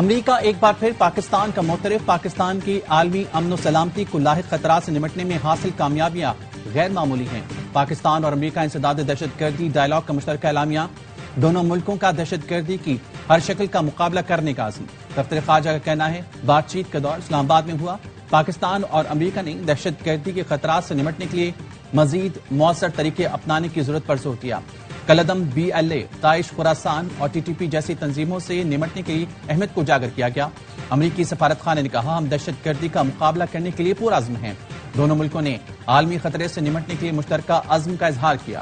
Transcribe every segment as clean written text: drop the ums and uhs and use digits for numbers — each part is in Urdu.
امریکہ ایک بار پھر پاکستان کا معترف، پاکستان کی عالمی امن و سلامتی کو لاحق خطرات سے نمٹنے میں حاصل کامیابیاں غیر معمولی ہیں۔ پاکستان اور امریکہ انسداد دہشت گردی ڈائیلاگ کا مشترکہ اعلامیہ، دونوں ملکوں کا دہشت گردی کی ہر شکل کا مقابلہ کرنے کا عزم۔ دفتر خارجہ کا کہنا ہے بات چیت کا دور اسلام آباد میں ہوا۔ پاکستان اور امریکہ نے دہشت گردی کے خطرات سے نمٹنے کے لیے مزید مؤثر طریقے اپنانے کی ضرورت پر زور دیا۔ کالعدم BLA، داعش، خراسان اور TTP جیسی تنظیموں سے نمٹنے کی اہمیت کو اجاگر کیا گیا۔ امریکی سفارت خانے نے کہا ہم دہشت گردی کا مقابلہ کرنے کے لیے پرعزم ہیں۔ دونوں ملکوں نے عالمی خطرے سے نمٹنے کے لیے مشترکہ عزم کا اظہار کیا۔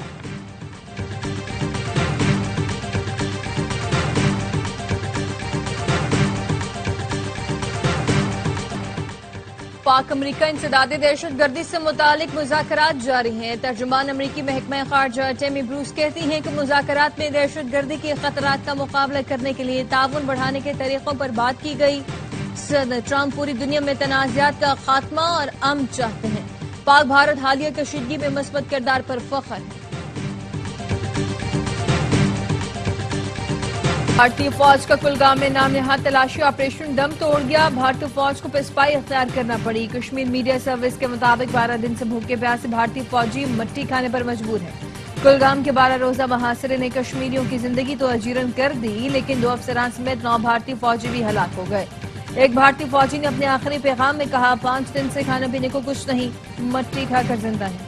پاک امریکہ انسداد دہشت گردی سے متعلق مذاکرات جاری ہیں۔ ترجمان امریکی محکمہ خارجہ ٹیمی بروس کہتی ہیں کہ مذاکرات میں دہشت گردی کے خطرات کا مقابلہ کرنے کے لیے تعاون بڑھانے کے طریقوں پر بات کی گئی۔ صدر ٹرمپ پوری دنیا میں تنازعات کا خاتمہ اور امن چاہتے ہیں۔ پاک بھارت حالیہ کشیدگی میں مثبت کردار پر فخر ہے۔ بھارتی فوج کا کلگام میں نام نہاد تلاشی آپریشن دم توڑ گیا۔ بھارتی فوج کو پسپائی اختیار کرنا پڑی۔ کشمیر میڈیا سروس کے مطابق 12 دن سے بھوکے پیاسے بھارتی فوجی مٹی کھانے پر مجبور ہے۔ کلگام کے 12 روزہ محاصرے نے کشمیریوں کی زندگی تو اجیرن کر دی، لیکن 2 افسران سمیت 9 بھارتی فوجی بھی ہلاک ہو گئے۔ ایک بھارتی فوجی نے اپنے آخری پیغام میں کہا 5 دن سے کھانے پینے کو کچھ نہیں، مٹی کھا کر زندہ ہے۔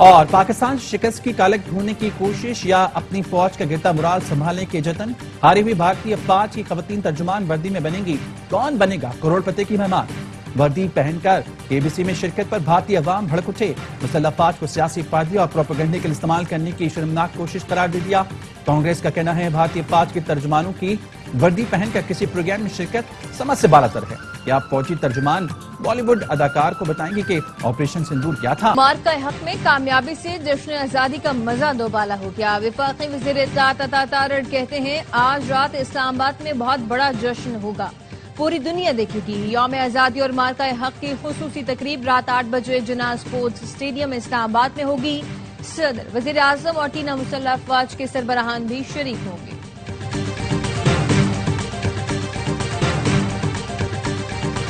اور پاکستان شکست کی کالک ڈھونڈنے کی کوشش یا اپنی فوج کا گرتا مرال سنبھالنے کے جتن؟ ہاری ہوئی بھارتی افواج کی خواتین ترجمان وردی میں بنیں گی، کون بنے گا کروڑ پتی کی مہمان؟ وردی پہن کر KBC میں شرکت پر بھارتی عوام بھڑک اٹھے۔ مسلح افواج کو سیاسی پارٹی اور پروپیگنڈے کے لیے استعمال کرنے کی شرمناک کوشش قرار دے دیا۔ کانگریس کا کہنا ہے بھارتی افواج کے ترجمانوں کی وردی پہن کر کسی پروگرام میں شرکت سمجھ سے بالاتر ہے۔ کیا فوجی ترجمان بالی ووڈ اداکار کو بتائیں گے کہ آپریشن سندور کیا تھا؟ مارکہ حق میں کامیابی سے جشن آزادی کا مزہ دوبالا ہو گیا۔ وفاقی وزیر اطلاعات عطا تارڑ کہتے ہیں آج رات اسلام آباد میں بہت بڑا جشن ہوگا، پوری دنیا دیکھے گی۔ یوم آزادی اور مارکہ حق کی خصوصی تقریب رات 8 بجے جناح اسپورٹس اسٹیڈیم اسلام آباد میں ہوگی۔ صدر، وزیر اعظم اور 3 مسلح افواج کے سربراہان بھی شریک ہوں گے۔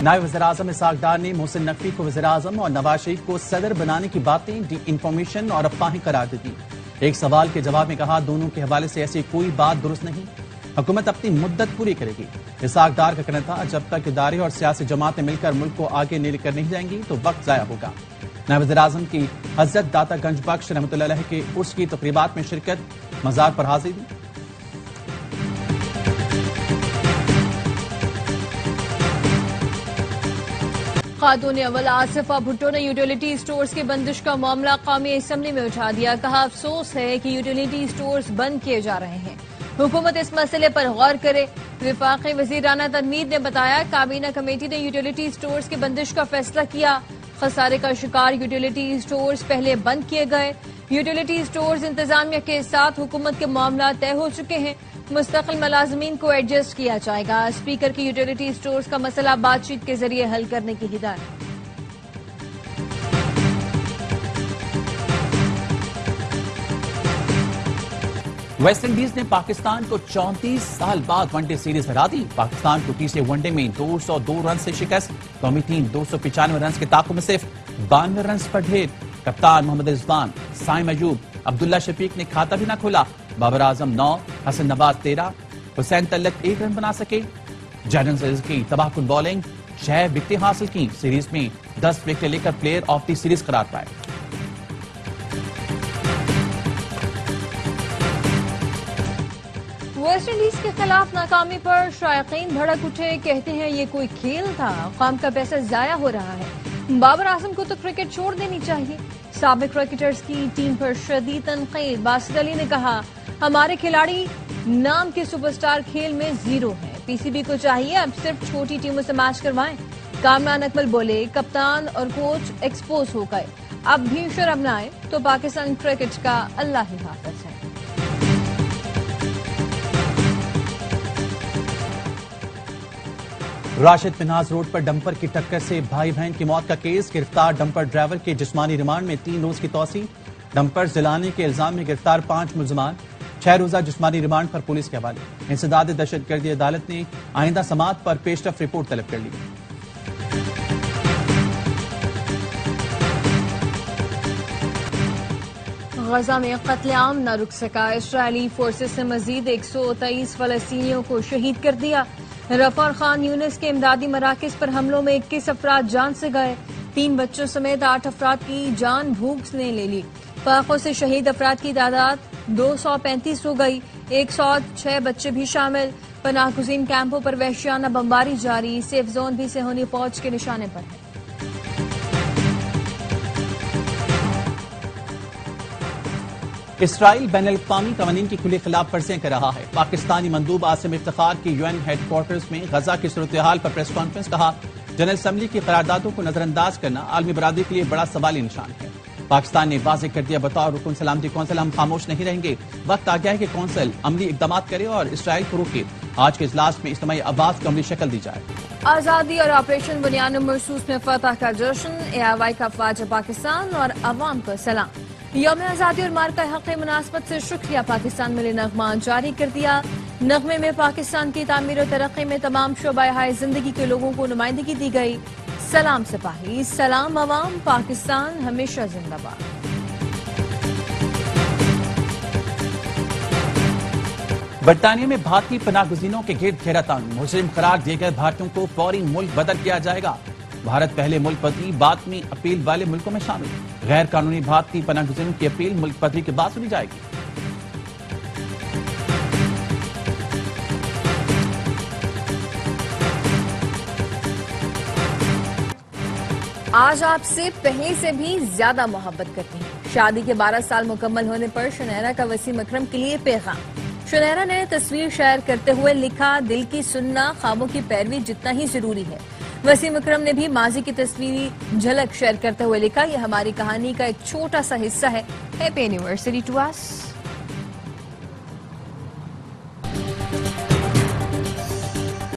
نائب وزیر اعظم اسحاق ڈار نے محسن نقوی کو وزیر اعظم اور نواز شریف کو صدر بنانے کی باتیں ڈی انفارمیشن اور افواہیں قرار دے دی۔ ایک سوال کے جواب میں کہا دونوں کے حوالے سے ایسی کوئی بات درست نہیں، حکومت اپنی مدت پوری کرے گی۔ اسحاق ڈار کا کہنا تھا جب تک ادارے اور سیاسی جماعتیں مل کر ملک کو آگے لے کر نہیں جائیں گی تو وقت ضائع ہوگا۔ نائب وزیر اعظم کی حضرت داتا گنج بخش رحمۃ اللہ علیہ کے عرس کی تقریبات میں شرکت، مزار پر حاضری دی۔ خاتون اول آصفہ بھٹو نے یوٹیلیٹی اسٹورز کی بندش کا معاملہ قومی اسمبلی میں اٹھا دیا۔ کہا افسوس ہے کہ یوٹیلیٹی اسٹورز بند کیے جا رہے ہیں، حکومت اس مسئلے پر غور کرے۔ وفاقی وزیر رانا تنویر نے بتایا کابینہ کمیٹی نے یوٹیلیٹی اسٹورز کی بندش کا فیصلہ کیا۔ خسارے کا شکار یوٹیلیٹی اسٹورز پہلے بند کیے گئے۔ یوٹیلیٹی اسٹورز انتظامیہ کے ساتھ حکومت کے معاملات طے ہو چکے ہیں، مستقل ملازمین کو ایڈجسٹ کیا جائے گا۔ اسپیکر کی یوٹیلیٹی اسٹورز کا مسئلہ بات چیت کے ذریعے حل کرنے کی ہدایت۔ ویسٹ انڈیز نے پاکستان کو 34 سال بعد ون ڈے سیریز ہرا دی۔ پاکستان کو تیسرے ون ڈے میں 202 رن سے شکست۔ قومی ٹیم 295 رنز کے تعاقب میں صرف 92 رنز پر ڈھیر۔ کپتان محمد رضوان، سائم ایوب، عبداللہ شفیق نے کھاتا بھی نہ کھولا۔ بابر اعظم 9، حسن نواز 13، حسین طلعت 1 رن بنا سکے۔ جیڈن سیریز کی تباہ کن بالنگ، 6 وکٹیں حاصل کی۔ سیریز میں 10 وکٹیں لے کر پلیئر آف دی سیریز قرار پائے۔ ویسٹ انڈیز کے خلاف ناکامی پر شائقین بھڑک اٹھے، کہتے ہیں یہ کوئی کھیل تھا، قوم کا پیسہ ضائع ہو رہا ہے۔ بابر اعظم کو تو کرکٹ چھوڑ دینی چاہیے۔ سابق کرکٹرز کی ٹیم پر شدید تنقید۔ باسط علی نے کہا ہمارے کھلاڑی نام کے سپر سٹار کھیل میں زیرو ہیں، PCB کو چاہیے اب صرف چھوٹی ٹیموں سے میچ کروائیں۔ کامران اکمل بولے کپتان اور کوچ ایکسپوز ہو گئے، اب بھی شرم نہ آئے تو پاکستان کرکٹ کا اللہ ہی حافظ ہے۔ راشد پناز روڈ پر ڈمپر کی ٹکر سے بھائی بہن کی موت کا کیس، گرفتار ڈمپر ڈرائیور کے جسمانی ریمانڈ میں 3 روز کی توسیع، ڈمپر جلانے کے الزام میں گرفتار 5 ملزمان، 6 روزہ جسمانی ریمانڈ پر پولیس کے حوالے۔ انسداد دہشت گردی عدالت نے آئندہ سماعت پر پیشرفت رپورٹ طلب کر لی۔ غزہ میں قتل عام نہ رک سکا، اسرائیلی فورسز نے مزید 123 فلسطینیوں کو شہید کر دیا۔ رفح اور خان یونس کے امدادی مراکز پر حملوں میں 21 افراد جان سے گئے، 3 بچوں سمیت 8 افراد کی جان بھوک نے لے لی۔ فاقوں سے شہید افراد کی تعداد 235 ہو گئی، 106 بچے بھی شامل۔ پناہ گزین کیمپوں پر وحشیانہ بمباری جاری، سیف زون بھی صہیونی فوج کے نشانے پر ہے۔ اسرائیل بین الاقوامی قوانین کی کھلی خلاف ورزیاں کر رہا ہے۔ پاکستانی مندوب عاصم افتخار کی UN ہیڈ کوارٹرز میں غزہ کی صورتحال پر پریس کانفرنس، کہا جنرل اسمبلی کی قراردادوں کو نظر انداز کرنا عالمی برادری کے لیے بڑا سوالی نشان ہے۔ پاکستان نے واضح کر دیا بطور رکن سلامتی کونسل ہم خاموش نہیں رہیں گے، وقت آ گیا ہے کہ کونسل عملی اقدامات کرے اور اسرائیل کو روکے۔ آج کے اجلاس میں اجتماعی آواز کو عملی شکل دی جائے۔ آزادی اور آپریشن بنیاد مرصوص میں فتح کا جشن، AIY کا افواج پاکستان اور عوام کو سلام۔ یوم آزادی اور مارکہ حق مناسبت سے شکریہ پاکستان میں نغمہ جاری کر دیا۔ نغمے میں پاکستان کی تعمیر و ترقی میں تمام شعبۂ حیات زندگی کے لوگوں کو نمائندگی دی گئی۔ سلام سپاہی، سلام عوام، پاکستان ہمیشہ زندہ باد۔ برطانیہ میں بھارتی پناہ گزینوں کے گرد گھیرا تنگ، مجرم قرار دیے گئے بھارتیوں کو فوری ملک بدر کیا جائے گا۔ بھارت پہلے ملک بدری بعد میں اپیل والے ملکوں میں شامل، غیر قانونی بھارتی پناہ گزینوں کی اپیل ملک بدری کے بعد سنی جائے گی۔ آج آپ سے پہلے سے بھی زیادہ محبت کرتی ہیں۔ شادی کے 12 سال مکمل ہونے پر شنیرا کا وسیم اکرم کے لیے پیغام۔ شنیرا نے تصویر شیئر کرتے ہوئے لکھا، دل کی سننا خوابوں کی پیروی جتنا ہی ضروری ہے۔ وسیم اکرم نے بھی ماضی کی تصویری جھلک شیئر کرتے ہوئے لکھا، یہ ہماری کہانی کا ایک چھوٹا سا حصہ ہے۔ Happy anniversary to us.